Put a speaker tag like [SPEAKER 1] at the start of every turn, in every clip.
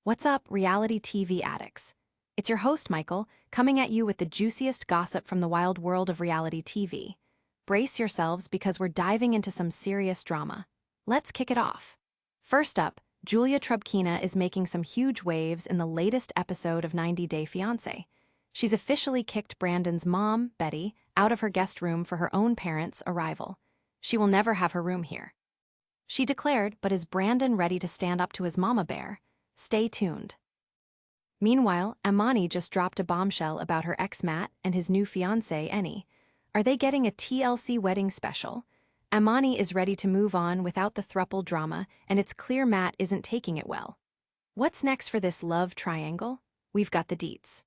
[SPEAKER 1] What's up, reality TV addicts? It's your host, Michael, coming at you with the juiciest gossip from the wild world of reality TV. Brace yourselves because we're diving into some serious drama. Let's kick it off. First up, Julia Trubkina is making some huge waves in the latest episode of 90 Day Fiance. She's officially kicked Brandon's mom, Betty, out of her guest room for her own parents' arrival. She will never have her room here. She declared, but is Brandon ready to stand up to his mama bear? Stay tuned. Meanwhile, Amani just dropped a bombshell about her ex Matt and his new fiancé, Annie. Are they getting a TLC wedding special? Amani is ready to move on without the throuple drama, and it's clear Matt isn't taking it well. What's next for this love triangle? We've got the deets.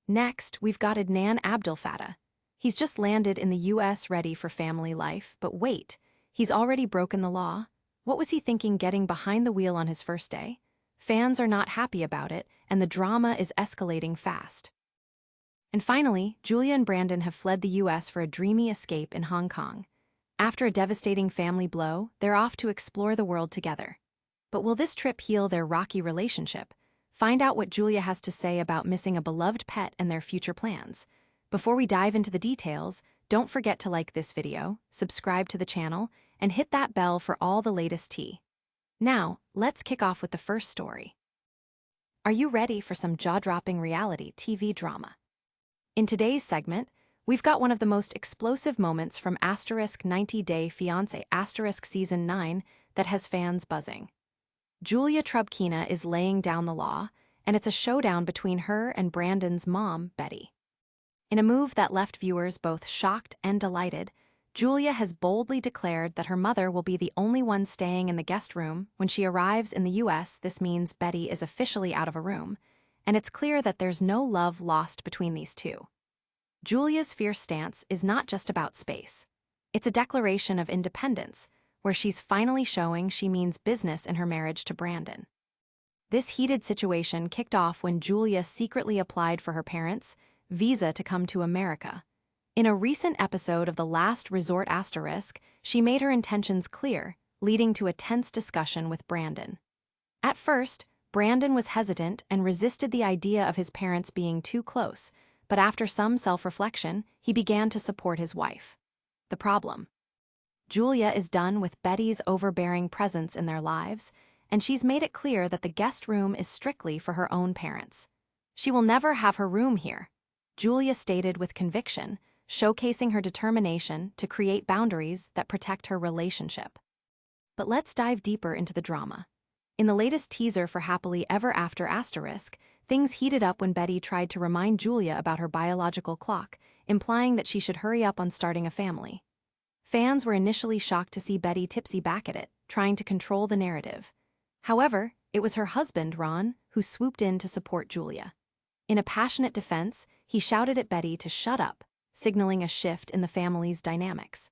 [SPEAKER 1] Next, we've got Adnan Abdel Fattah. He's just landed in the US ready for family life, but wait, he's already broken the law? What was he thinking getting behind the wheel on his first day? Fans are not happy about it, and the drama is escalating fast. And finally, Julia and Brandon have fled the US for a dreamy escape in Hong Kong. After a devastating family blow, they're off to explore the world together. But will this trip heal their rocky relationship? Find out what Julia has to say about missing a beloved pet and their future plans. Before we dive into the details, don't forget to like this video, subscribe to the channel, and hit that bell for all the latest tea. Now, let's kick off with the first story. Are you ready for some jaw-dropping reality TV drama? In today's segment, we've got one of the most explosive moments from * 90 Day Fiance * Season 9 that has fans buzzing. Julia Trubkina is laying down the law, and it's a showdown between her and Brandon's mom, Betty. In a move that left viewers both shocked and delighted, Julia has boldly declared that her mother will be the only one staying in the guest room. When she arrives in the US, this means Betty is officially out of a room, and it's clear that there's no love lost between these two. Julia's fierce stance is not just about space. It's a declaration of independence, where she's finally showing she means business in her marriage to Brandon. This heated situation kicked off when Julia secretly applied for her parents' visa to come to America. In a recent episode of The Last Resort *, she made her intentions clear, leading to a tense discussion with Brandon. At first, Brandon was hesitant and resisted the idea of his parents being too close, but after some self-reflection, he began to support his wife. The problem: Julia is done with Betty's overbearing presence in their lives, and she's made it clear that the guest room is strictly for her own parents. She will never have her room here, Julia stated with conviction, showcasing her determination to create boundaries that protect her relationship. But let's dive deeper into the drama. In the latest teaser for Happily Ever After *, things heated up when Betty tried to remind Julia about her biological clock, implying that she should hurry up on starting a family. Fans were initially shocked to see Betty tipsy back at it, trying to control the narrative. However, it was her husband, Ron, who swooped in to support Julia. In a passionate defense, he shouted at Betty to shut up, signaling a shift in the family's dynamics.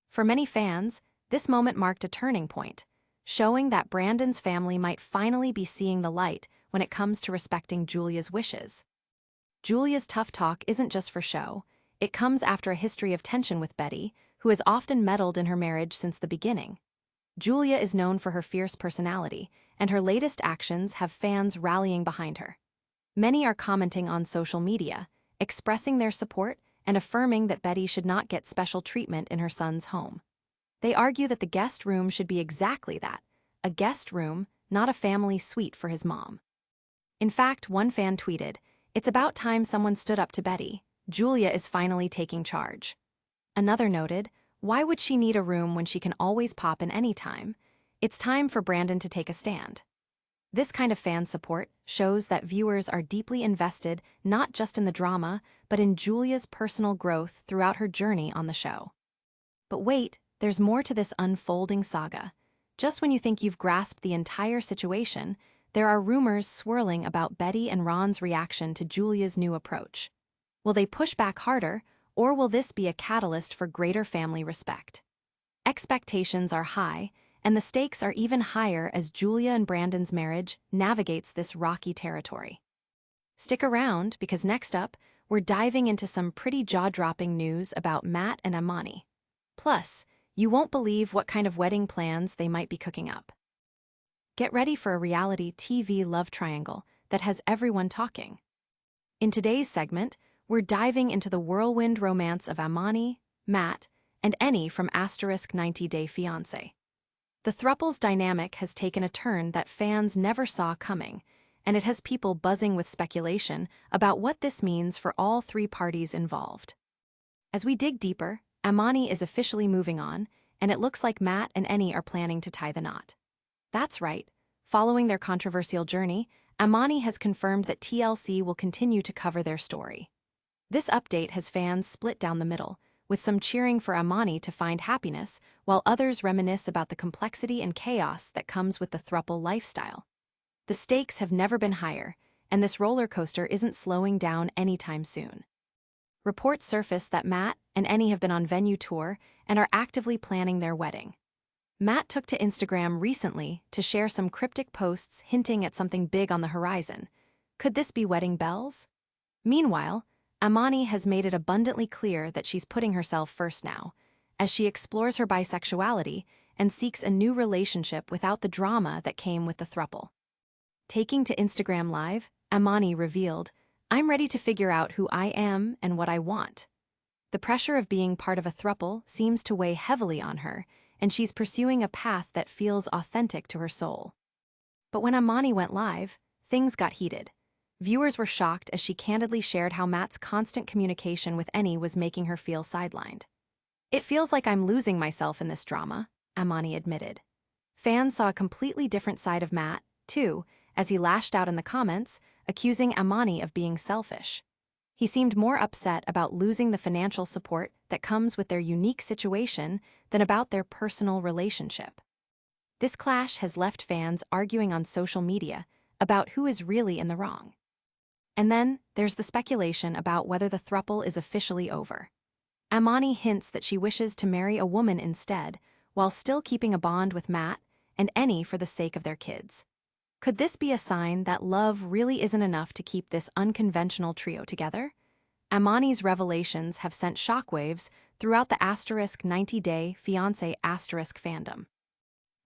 [SPEAKER 1] For many fans, this moment marked a turning point, showing that Brandon's family might finally be seeing the light when it comes to respecting Julia's wishes. Julia's tough talk isn't just for show. It comes after a history of tension with Betty, who has often meddled in her marriage since the beginning. Julia is known for her fierce personality, and her latest actions have fans rallying behind her. Many are commenting on social media, expressing their support and affirming that Betty should not get special treatment in her son's home. They argue that the guest room should be exactly that, a guest room, not a family suite for his mom. In fact, one fan tweeted, "It's about time someone stood up to Betty. Julia is finally taking charge." Another noted, "Why would she need a room when she can always pop in any time? It's time for Brandon to take a stand." This kind of fan support shows that viewers are deeply invested not just in the drama, but in Julia's personal growth throughout her journey on the show. But wait, there's more to this unfolding saga. Just when you think you've grasped the entire situation, there are rumors swirling about Betty and Ron's reaction to Julia's new approach. Will they push back harder, or will this be a catalyst for greater family respect? Expectations are high, and the stakes are even higher as Julia and Brandon's marriage navigates this rocky territory. Stick around, because next up, we're diving into some pretty jaw-dropping news about Matt and Amani. Plus, you won't believe what kind of wedding plans they might be cooking up. Get ready for a reality TV love triangle that has everyone talking. In today's segment, we're diving into the whirlwind romance of Amani, Matt, and Annie from * 90 Day Fiance. The throuple's dynamic has taken a turn that fans never saw coming, and it has people buzzing with speculation about what this means for all three parties involved. As we dig deeper, Amani is officially moving on, and it looks like Matt and Annie are planning to tie the knot. That's right. Following their controversial journey, Amani has confirmed that TLC will continue to cover their story. This update has fans split down the middle, with some cheering for Amani to find happiness, while others reminisce about the complexity and chaos that comes with the throuple lifestyle. The stakes have never been higher, and this roller coaster isn't slowing down anytime soon. Reports surface that Matt and Annie have been on venue tour and are actively planning their wedding. Matt took to Instagram recently to share some cryptic posts hinting at something big on the horizon. Could this be wedding bells? Meanwhile, Amani has made it abundantly clear that she's putting herself first now, as she explores her bisexuality and seeks a new relationship without the drama that came with the throuple. Taking to Instagram Live, Amani revealed, "I'm ready to figure out who I am and what I want." The pressure of being part of a throuple seems to weigh heavily on her, and she's pursuing a path that feels authentic to her soul. But when Amani went live, things got heated. Viewers were shocked as she candidly shared how Matt's constant communication with Annie was making her feel sidelined. "It feels like I'm losing myself in this drama," Amani admitted. Fans saw a completely different side of Matt, too, as he lashed out in the comments, accusing Amani of being selfish. He seemed more upset about losing the financial support that comes with their unique situation than about their personal relationship. This clash has left fans arguing on social media about who is really in the wrong. And then there's the speculation about whether the throuple is officially over. Amani hints that she wishes to marry a woman instead, while still keeping a bond with Matt and Annie for the sake of their kids. Could this be a sign that love really isn't enough to keep this unconventional trio together? Amani's revelations have sent shockwaves throughout the * 90 Day Fiance * fandom.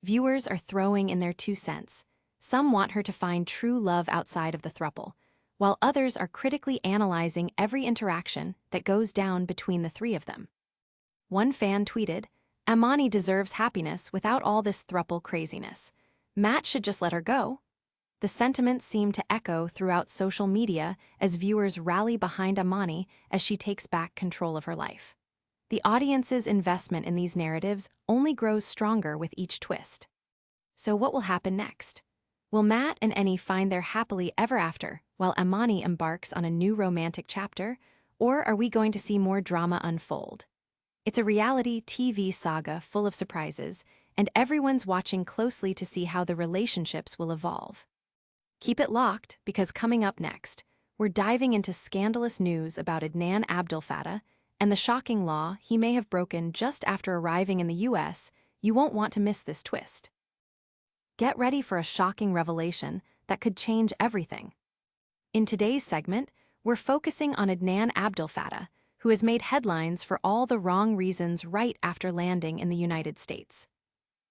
[SPEAKER 1] Viewers are throwing in their 2 cents. Some want her to find true love outside of the throuple, while others are critically analyzing every interaction that goes down between the three of them. One fan tweeted, "Amani deserves happiness without all this throuple craziness. Matt should just let her go." The sentiments seem to echo throughout social media as viewers rally behind Amani as she takes back control of her life. The audience's investment in these narratives only grows stronger with each twist. So what will happen next? Will Matt and Annie find their happily ever after while Amani embarks on a new romantic chapter, or are we going to see more drama unfold? It's a reality TV saga full of surprises, and everyone's watching closely to see how the relationships will evolve. Keep it locked, because coming up next, we're diving into scandalous news about Adnan and the shocking law he may have broken just after arriving in the US. You won't want to miss this twist. Get ready for a shocking revelation that could change everything. In today's segment, we're focusing on Adnan, who has made headlines for all the wrong reasons right after landing in the United States.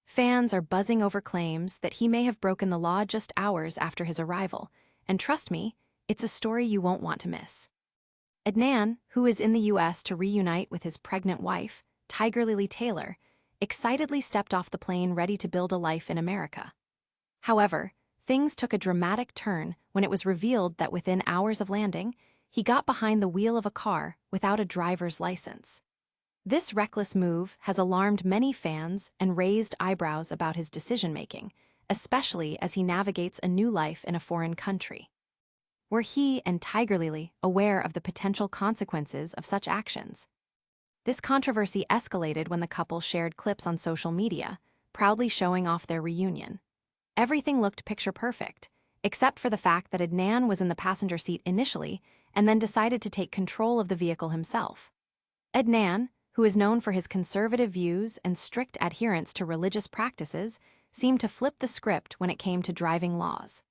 [SPEAKER 1] Fans are buzzing over claims that he may have broken the law just hours after his arrival, and trust me, it's a story you won't want to miss. Adnan, who is in the US to reunite with his pregnant wife, Tiger Lily Taylor, excitedly stepped off the plane ready to build a life in America. However, things took a dramatic turn when it was revealed that within hours of landing, he got behind the wheel of a car without a driver's license. This reckless move has alarmed many fans and raised eyebrows about his decision-making, especially as he navigates a new life in a foreign country. Were he and Tiger Lily aware of the potential consequences of such actions? This controversy escalated when the couple shared clips on social media, proudly showing off their reunion. Everything looked picture-perfect, except for the fact that Adnan was in the passenger seat initially and then decided to take control of the vehicle himself. Adnan, who is known for his conservative views and strict adherence to religious practices, seemed to flip the script when it came to driving laws.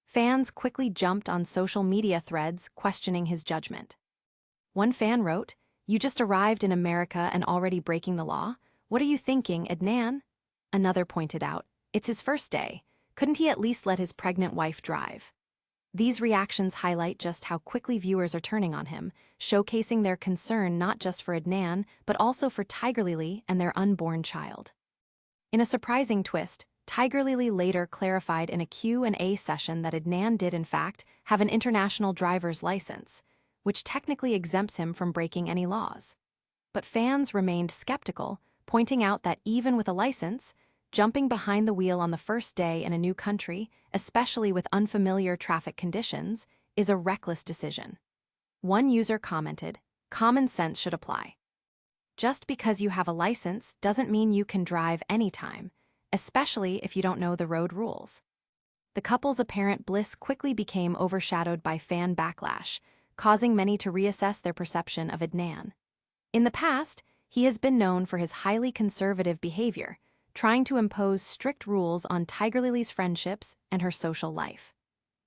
[SPEAKER 1] Fans quickly jumped on social media threads questioning his judgment. One fan wrote, "You just arrived in America and already breaking the law? What are you thinking, Adnan?" Another pointed out, "It's his first day. Couldn't he at least let his pregnant wife drive? These reactions highlight just how quickly viewers are turning on him, showcasing their concern not just for Adnan, but also for Tiger Lily and their unborn child. In a surprising twist, Tiger Lily later clarified in a Q&A session that Adnan did in fact have an international driver's license, which technically exempts him from breaking any laws. But fans remained skeptical, pointing out that even with a license, jumping behind the wheel on the first day in a new country, especially with unfamiliar traffic conditions, is a reckless decision. One user commented, "Common sense should apply. Just because you have a license doesn't mean you can drive anytime, especially if you don't know the road rules." The couple's apparent bliss quickly became overshadowed by fan backlash, causing many to reassess their perception of Adnan. In the past, he has been known for his highly conservative behavior, trying to impose strict rules on Tiger Lily's friendships and her social life.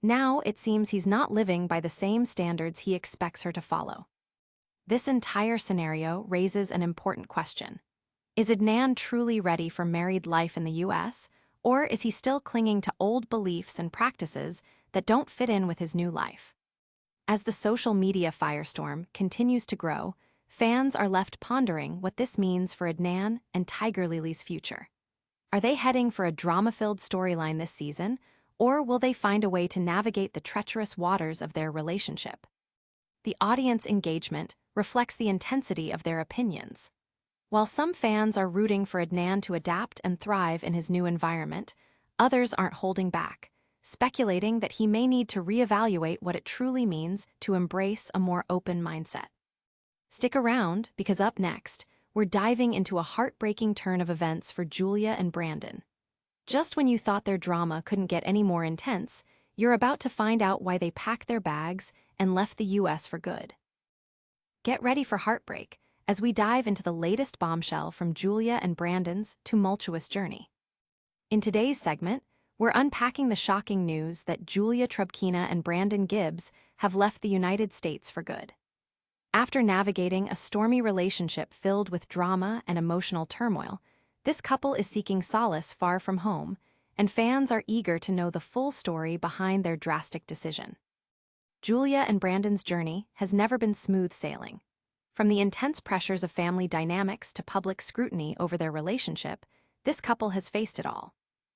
[SPEAKER 1] Now it seems he's not living by the same standards he expects her to follow. This entire scenario raises an important question. Is Adnan truly ready for married life in the US, or is he still clinging to old beliefs and practices that don't fit in with his new life? As the social media firestorm continues to grow, fans are left pondering what this means for Adnan and Tiger Lily's future. Are they heading for a drama-filled storyline this season, or will they find a way to navigate the treacherous waters of their relationship? The audience engagement reflects the intensity of their opinions. While some fans are rooting for Adnan to adapt and thrive in his new environment, others aren't holding back, speculating that he may need to reevaluate what it truly means to embrace a more open mindset. Stick around, because up next, we're diving into a heartbreaking turn of events for Julia and Brandon. Just when you thought their drama couldn't get any more intense, you're about to find out why they packed their bags and left the US for good. Get ready for heartbreak as we dive into the latest bombshell from Julia and Brandon's tumultuous journey. In today's segment, we're unpacking the shocking news that Julia Trubkina and Brandon Gibbs have left the United States for good. After navigating a stormy relationship filled with drama and emotional turmoil, this couple is seeking solace far from home, and fans are eager to know the full story behind their drastic decision. Julia and Brandon's journey has never been smooth sailing. From the intense pressures of family dynamics to public scrutiny over their relationship, this couple has faced it all.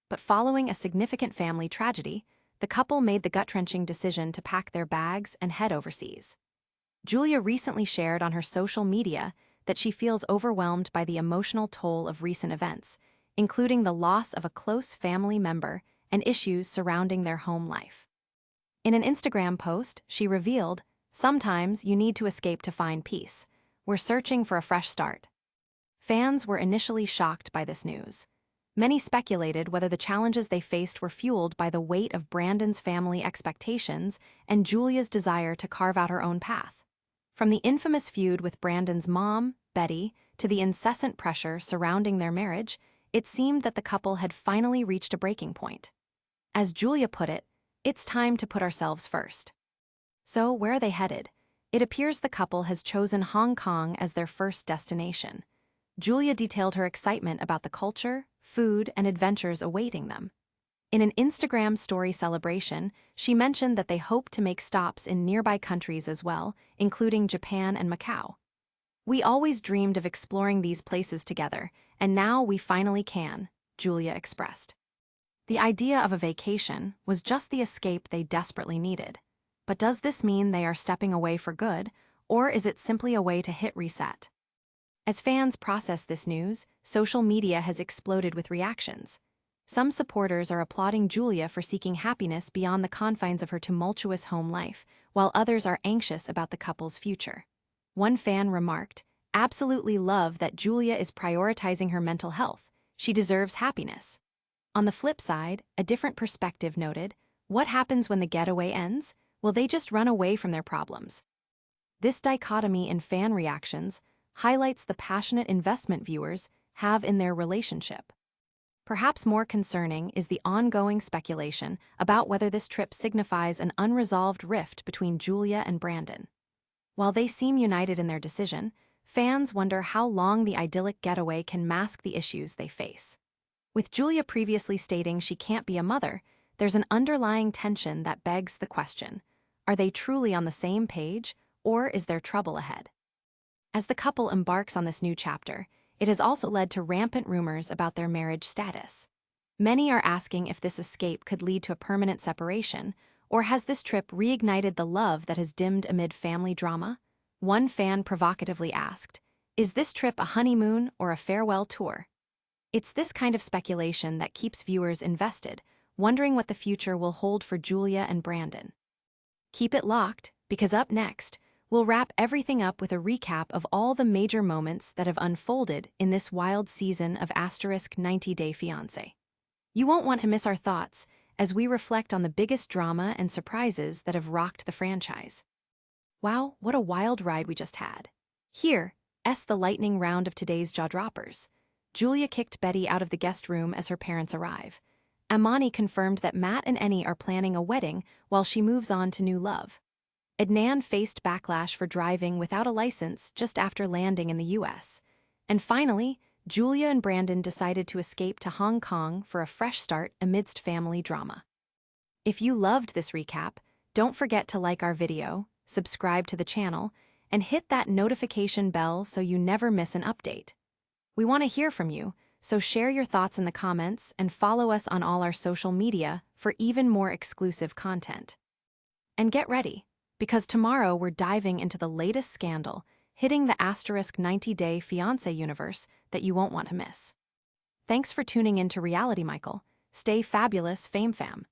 [SPEAKER 1] But following a significant family tragedy, the couple made the gut-wrenching decision to pack their bags and head overseas. Julia recently shared on her social media that she feels overwhelmed by the emotional toll of recent events, including the loss of a close family member and issues surrounding their home life. In an Instagram post, she revealed, "Sometimes you need to escape to find peace. We're searching for a fresh start." Fans were initially shocked by this news. Many speculated whether the challenges they faced were fueled by the weight of Brandon's family expectations and Julia's desire to carve out her own path. From the infamous feud with Brandon's mom, Betty, to the incessant pressure surrounding their marriage, it seemed that the couple had finally reached a breaking point. As Julia put it, "It's time to put ourselves first." So, where are they headed? It appears the couple has chosen Hong Kong as their first destination. Julia detailed her excitement about the culture, food, and adventures awaiting them. In an Instagram story celebration, she mentioned that they hope to make stops in nearby countries as well, including Japan and Macau. "We always dreamed of exploring these places together, and now we finally can," Julia expressed. The idea of a vacation was just the escape they desperately needed. But does this mean they are stepping away for good, or is it simply a way to hit reset? As fans process this news, social media has exploded with reactions. Some supporters are applauding Julia for seeking happiness beyond the confines of her tumultuous home life, while others are anxious about the couple's future. One fan remarked, "Absolutely love that Julia is prioritizing her mental health. She deserves happiness." On the flip side, a different perspective noted, "What happens when the getaway ends? Will they just run away from their problems?" This dichotomy in fan reactions highlights the passionate investment viewers have in their relationship. Perhaps more concerning is the ongoing speculation about whether this trip signifies an unresolved rift between Julia and Brandon. While they seem united in their decision, fans wonder how long the idyllic getaway can mask the issues they face. With Julia previously stating she can't be a mother, there's an underlying tension that begs the question: are they truly on the same page, or is there trouble ahead? As the couple embarks on this new chapter, it has also led to rampant rumors about their marriage status. Many are asking if this escape could lead to a permanent separation, or has this trip reignited the love that has dimmed amid family drama? One fan provocatively asked, "Is this trip a honeymoon or a farewell tour?" It's this kind of speculation that keeps viewers invested, wondering what the future will hold for Julia and Brandon. Keep it locked, because up next, we'll wrap everything up with a recap of all the major moments that have unfolded in this wild season of * 90 Day Fiance. You won't want to miss our thoughts as we reflect on the biggest drama and surprises that have rocked the franchise. Wow, what a wild ride we just had. Here's the lightning round of today's jaw-droppers. Julia kicked Betty out of the guest room as her parents arrive. Amani confirmed that Matt and Annie are planning a wedding while she moves on to new love. Adnan faced backlash for driving without a license just after landing in the US. And finally, Julia and Brandon decided to escape to Hong Kong for a fresh start amidst family drama. If you loved this recap, don't forget to like our video, subscribe to the channel, and hit that notification bell so you never miss an update. We want to hear from you, so share your thoughts in the comments and follow us on all our social media for even more exclusive content. And get ready, because tomorrow we're diving into the latest scandal hitting the * 90 Day Fiance universe that you won't want to miss. Thanks for tuning in to Reality Michael. Stay fabulous, Fame Fam.